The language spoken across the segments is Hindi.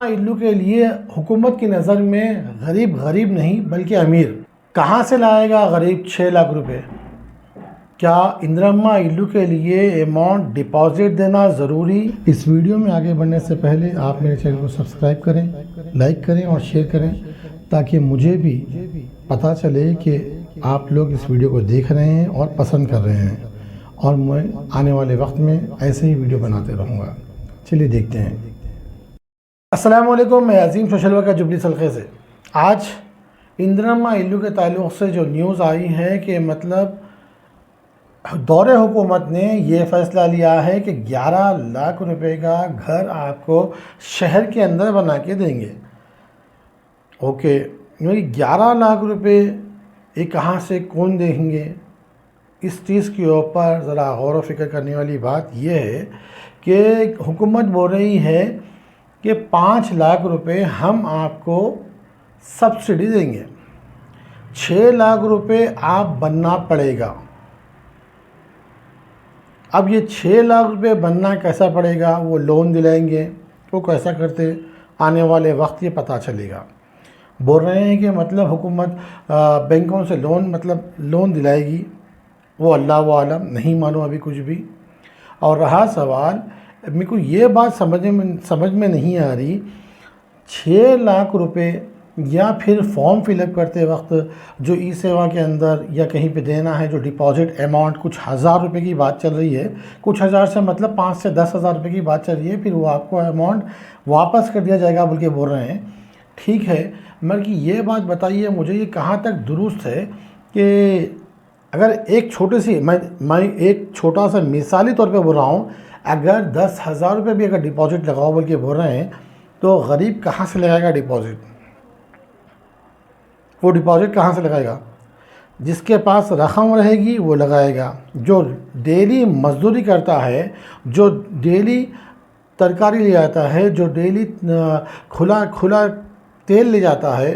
इल्लू के लिए हुकूमत की नज़र में गरीब गरीब नहीं बल्कि अमीर। कहाँ से लाएगा गरीब 6 लाख रुपए? क्या इंदिरम्मा इल्लू के लिए अमाउंट डिपॉजिट देना ज़रूरी? इस वीडियो में आगे बढ़ने से पहले आप मेरे चैनल को सब्सक्राइब करें, लाइक करें और शेयर करें ताकि मुझे भी पता चले कि आप लोग इस वीडियो को देख रहे हैं और पसंद कर रहे हैं, और मैं आने वाले वक्त में ऐसे ही वीडियो बनाते रहूँगा। चलिए देखते हैं। अस्सलाम वालेकुम, मैं अजीम सोशल वर्कर जुबली सल्खे से। आज इंदिरम्मा इल्लू के ताल्लुक़ से जो न्यूज़ आई है कि मतलब दौरे हुकूमत ने ये फ़ैसला लिया है कि 11 लाख रुपए का घर आपको शहर के अंदर बना के देंगे। ओके, 11 लाख रुपए ये कहाँ से कौन देंगे? इस चीज़ के ऊपर ज़रा गौर व फिक्र करने वाली बात यह है कि हुकूमत बोल रही है कि 5 लाख रुपए हम आपको सब्सिडी देंगे, 6 लाख रुपए आप बनना पड़ेगा। अब ये 6 लाख रुपए बनना कैसा पड़ेगा? वो लोन दिलाएंगे, वो कैसा करते आने वाले वक्त ये पता चलेगा। बोल रहे हैं कि मतलब हुकूमत बैंकों से लोन दिलाएगी, वो अल्लाह आलम, नहीं मालूम अभी कुछ भी। और रहा सवाल, मेरे को ये बात समझ में नहीं आ रही, 6 लाख रुपए या फिर फॉर्म फिलअप करते वक्त जो ई सेवा के अंदर या कहीं पे देना है, जो डिपॉजिट अमाउंट कुछ हज़ार रुपए की बात चल रही है, कुछ हज़ार से मतलब 5 से 10 हज़ार रुपये की बात चल रही है, फिर वो आपको अमाउंट वापस कर दिया जाएगा बोल के बोल रहे हैं। ठीक है, मगर कि ये बात बताइए मुझे, ये कहाँ तक दुरुस्त है कि अगर एक छोटी सी मैं एक छोटा सा मिसाली तौर पे बोल रहा हूँ, अगर 10,000 रुपये भी अगर डिपॉजिट लगाओ बोल के बोल रहे हैं, तो गरीब कहाँ से लगाएगा डिपॉजिट? वो डिपॉजिट कहाँ से लगाएगा? जिसके पास रकम रहेगी वो लगाएगा। जो डेली मजदूरी करता है, जो डेली तरकारी ले जाता है, जो डेली खुला तेल ले जाता है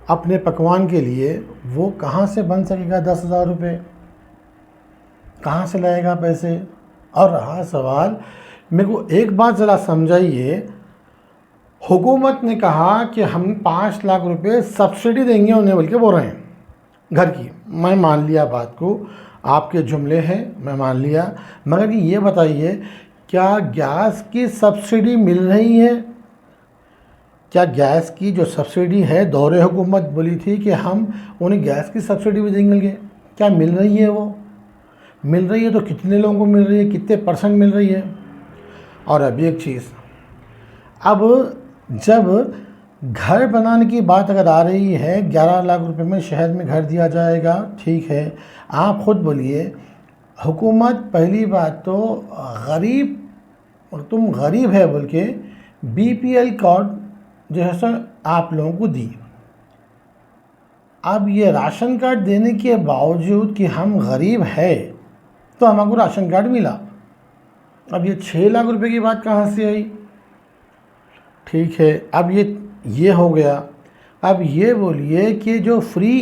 अपने पकवान के लिए, वो कहाँ से बन सकेगा 10,000 रुपये? कहाँ से लाएगा पैसे? और रहा सवाल, मेरे को एक बात ज़रा समझाइए, हुकूमत ने कहा कि हम 5 लाख रुपए सब्सिडी देंगे उन्हें बोल के बोल रहे हैं घर की। मैं मान लिया बात को, आपके जुमले हैं, मैं मान लिया, मगर ये बताइए, क्या गैस की सब्सिडी मिल रही है? क्या गैस की जो सब्सिडी है, दौरे हुकूमत बोली थी कि हम उन्हें गैस की सब्सिडी भी देंगे, क्या मिल रही है? वो मिल रही है तो कितने लोगों को मिल रही है, कितने परसेंट मिल रही है? और अभी एक चीज़, अब जब घर बनाने की बात अगर आ रही है, 11 लाख रुपए में शहर में घर दिया जाएगा, ठीक है, आप ख़ुद बोलिए, हुकूमत पहली बात तो तुम गरीब है बोल के BPL कार्ड जो है सो आप लोगों को दी। अब ये राशन कार्ड देने के बावजूद कि हम गरीब है तो हमको राशन कार्ड मिला। अब ये 6 लाख रुपए की बात कहाँ से आई? ठीक है, अब ये हो गया। अब ये बोलिए कि जो फ्री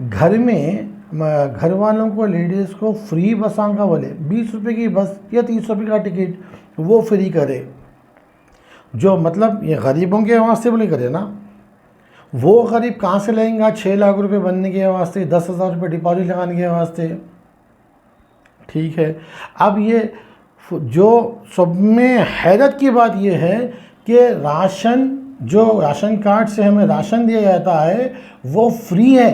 घर में घर वालों को, लेडीज़ को फ्री बसां का बोले 20 रुपये की बस या 30 रुपये का टिकट वो फ्री करे, जो मतलब ये गरीबों के वास्ते बोले करे ना। वो गरीब कहाँ से लेंगे 6 लाख रुपए बनने के वास्ते, 10,000 रुपये डिपॉजिट लगाने के वास्ते? ठीक है, अब ये जो सब में हैरत की बात यह है कि राशन कार्ड से हमें राशन दिया जाता है वो फ्री है।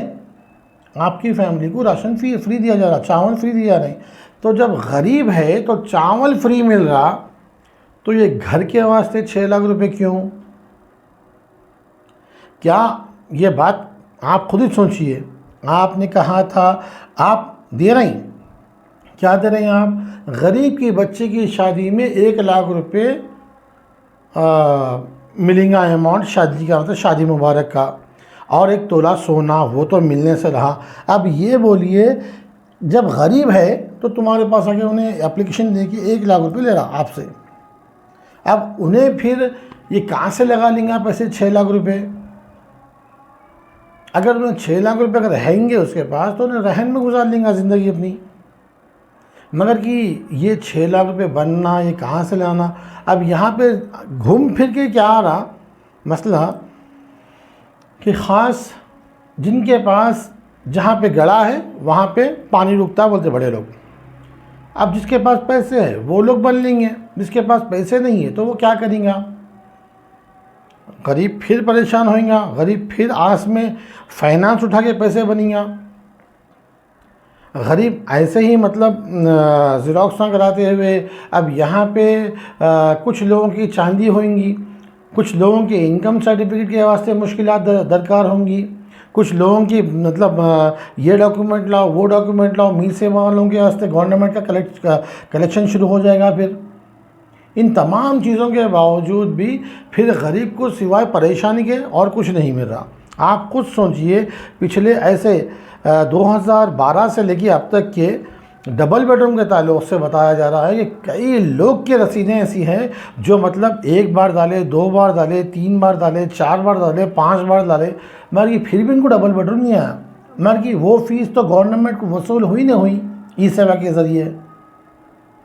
आपकी फैमिली को राशन फ्री दिया जा रहा, चावल फ्री दिया नहीं। तो जब गरीब है तो चावल फ्री मिल रहा, तो ये घर के वास्ते 6 लाख रुपए क्यों? क्या ये बात आप खुद ही सोचिए। आपने कहा था आप दे रही, क्या दे रहे हैं आप? गरीब की बच्चे की शादी में 1 लाख रुपए मिलेगा अमाउंट, शादी का मतलब शादी मुबारक का, और 1 तोला सोना, वो तो मिलने से रहा। अब ये बोलिए, जब गरीब है तो तुम्हारे पास आके उन्हें एप्लीकेशन दे के 1 लाख रुपए ले रहा आपसे, अब उन्हें फिर ये कहाँ से लगा लेंगे पैसे 6 लाख रुपए? अगर उन्हें 6 लाख रुपए अगर रहेंगे उसके पास तो उन्हें रहन में गुजार लेंगे ज़िंदगी अपनी। मगर कि ये 6 लाख रुपए बनना, ये कहाँ से लाना। अब यहाँ पे घूम फिर के क्या आ रहा मसला कि ख़ास जिनके पास जहाँ पे गड़ा है वहाँ पे पानी रुकता बोलते बड़े लोग। अब जिसके पास पैसे है वो लोग बन लेंगे, जिसके पास पैसे नहीं है तो वो क्या करेंगे। गरीब फिर परेशान होएगा, गरीब फिर आस में फाइनेंस उठा के पैसे बनेगा। गरीब ऐसे ही मतलब ज़ेरॉक्स कराते हुए अब यहाँ पे कुछ लोगों की चांदी होंगी, कुछ लोगों के इनकम सर्टिफिकेट के वास्ते मुश्किलात दरकार होंगी, कुछ लोगों की मतलब ये डॉक्यूमेंट लाओ वो डॉक्यूमेंट लाओ, मी सेवा वालों के वास्ते गवर्नमेंट का कलेक्शन शुरू हो जाएगा। फिर इन तमाम चीज़ों के बावजूद भी फिर गरीब को सिवाय परेशानी के और कुछ नहीं मिल रहा। आप खुद सोचिए, पिछले ऐसे 2012 से लेकर अब तक के डबल बेडरूम के ताल्लुक़ से बताया जा रहा है कि कई लोग की रसीदें ऐसी हैं जो मतलब 1 बार डाले, 2 बार डाले, 3 बार डाले, 4 बार डाले, 5 बार डाले, मगर कि फिर भी इनको डबल बेडरूम नहीं आया। मगर कि वो फ़ीस तो गवर्नमेंट को वसूल हुई ना हुई ई सेवा के ज़रिए।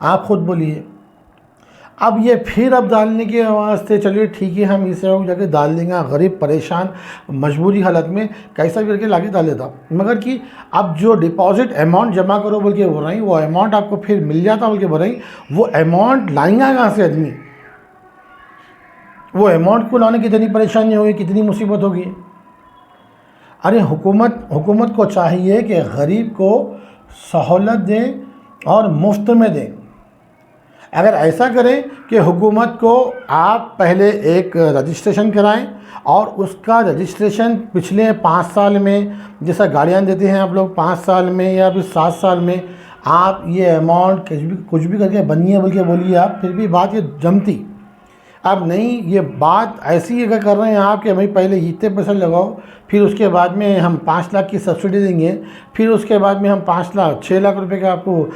आप खुद बोलिए। अब ये फिर अब डालने के वास्ते चलिए ठीक है हम इस सेवा को जाके डाल देंगे, गरीब परेशान मजबूरी हालत में कैसा भी करके लाके डाल देता। मगर कि अब जो डिपॉजिट अमाउंट जमा करो बोल के बोल रही, वो अमाउंट आपको फिर मिल जाता बोल के बोल रही, वो अमाउंट लाएंगा कहाँ से आदमी। वो अमाउंट को लाने की कितनी परेशानी होगी, कितनी मुसीबत होगी। अरे हुकूमत को चाहिए कि गरीब को सहूलत दें और मुफ्त में दें। अगर ऐसा करें कि हुकूमत को आप पहले एक रजिस्ट्रेशन कराएं और उसका रजिस्ट्रेशन पिछले 5 साल में, जैसा गाड़ियाँ देते हैं आप लोग 5 साल में या फिर 7 साल में, आप ये अमाउंट कुछ भी करके बनिए बोल के बोलिए आप, फिर भी बात ये जमती। अब नहीं, ये बात ऐसी अगर कर रहे हैं आप कि भाई पहले इतने पैसे लगाओ, फिर उसके बाद में हम 5 लाख की सब्सिडी देंगे, फिर उसके बाद में हम 6 लाख रुपए का आपको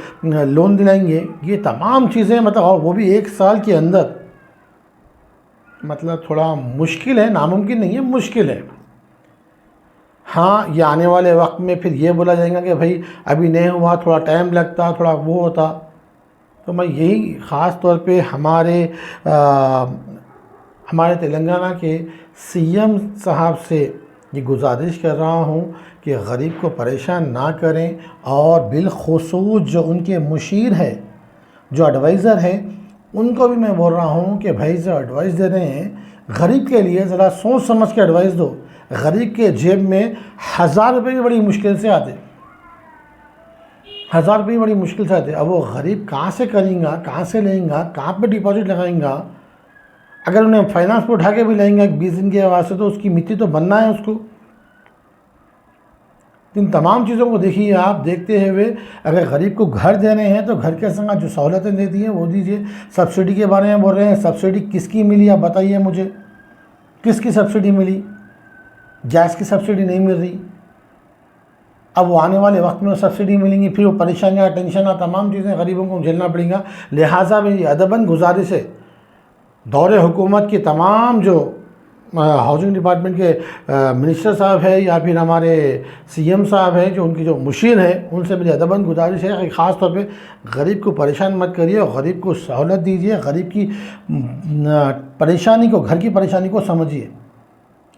लोन दिलाएंगे। ये तमाम चीज़ें मतलब, और वो भी 1 साल के अंदर, मतलब थोड़ा मुश्किल है, नामुमकिन नहीं है, मुश्किल है। हाँ, ये आने वाले वक्त में फिर ये बोला जाएगा कि भाई अभी नहीं हुआ, थोड़ा टाइम लगता, थोड़ा वो होता। तो मैं यही ख़ास तौर पे हमारे तेलंगाना के सीएम साहब से ये गुजारिश कर रहा हूँ कि गरीब को परेशान ना करें, और बिलखुसूस जो उनके मुशीर है, जो एडवाइज़र हैं, उनको भी मैं बोल रहा हूँ कि भाई जो एडवाइस दे रहे हैं गरीब के लिए ज़रा सोच समझ के एडवाइस दो। गरीब के जेब में 1000 रुपये भी बड़ी मुश्किल से आते, 1000 रुपये बड़ी मुश्किल से आते। अब वो गरीब कहाँ से करेंगा, कहाँ से लेंगा, कहाँ पे डिपॉजिट लगाएंगा। अगर उन्हें फाइनेंस पर उठा के भी लेंगे 20 दिन के वास्ते, तो उसकी मिट्टी तो बनना है उसको। इन तमाम चीज़ों को देखिए आप, देखते हुए अगर गरीब को घर दे रहे हैं तो घर के संग जो सहूलतें देती हैं वो दीजिए। सब्सिडी के बारे में बोल रहे हैं, सब्सिडी किसकी मिली आप बताइए मुझे, किसकी सब्सिडी मिली? गैस की सब्सिडी नहीं मिल रही। अब वो आने वाले वक्त में सब्सिडी मिलेंगी, फिर वो परेशानियाँ, टेंशन, तमाम चीज़ें गरीबों को झेलना पड़ेगा। लिहाजा मेरी अदबन गुजारिश है दौरे हुकूमत के तमाम जो हाउसिंग डिपार्टमेंट के मिनिस्टर साहब है या फिर हमारे सीएम साहब हैं, जो उनकी जो मुशीर है, उनसे मेरी अदबन गुजारिश है कि ख़ास तौर पे गरीब को परेशान मत करिए और गरीब को सहूलत दीजिए। गरीब की परेशानी को, घर की परेशानी को समझिए,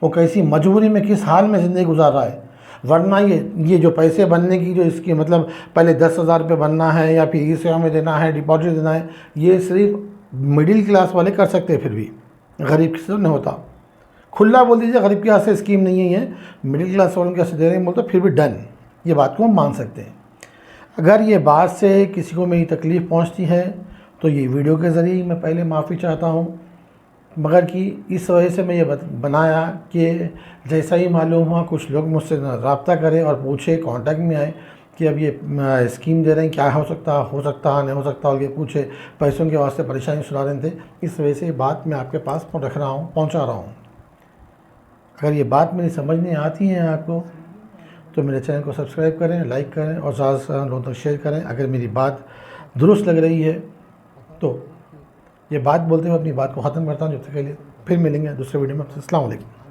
वो कैसी मजबूरी में, किस हाल में ज़िंदगी गुजार रहा है। वरना ये जो पैसे बनने की जो इसकी मतलब पहले 10,000 रुपये बनना है या फिर ई सेवा में देना है, डिपॉजिट देना है, ये सिर्फ मिडिल क्लास वाले कर सकते हैं, फिर भी गरीब किसी से नहीं होता। खुला बोल दीजिए गरीब के हाथ से स्कीम नहीं है ये, मिडिल क्लास वालों के हाथ से दे रहे हैं बोलते, फिर भी डन, ये बात को हम मान सकते हैं। अगर ये बात से किसी को मेरी तकलीफ़ पहुंचती है तो ये वीडियो के ज़रिए मैं पहले माफ़ी चाहता हूं, मगर कि इस वजह से मैं ये बनाया कि जैसा ही मालूम हुआ कुछ लोग मुझसे रब्ता करें और पूछे, कांटेक्ट में आए कि अब ये स्कीम दे रहे हैं, क्या हो सकता नहीं हो सकता, और ये पूछे, पैसों के वास्ते परेशानी सुना रहे थे। इस वजह से ये बात मैं आपके पास पहुंचा रहा हूँ। अगर ये बात मेरी समझ में आती है आपको तो मेरे चैनल को सब्सक्राइब करें, लाइक करें और ज़्यादा से ज़्यादा लोगों तक शेयर करें। अगर मेरी बात दुरुस्त लग रही है तो ये बात बोलते हुए अपनी बात को ख़त्म करता हूँ। जब तक के लिए फिर मिलेंगे दूसरे वीडियो में। अस्सलाम वालेकुम।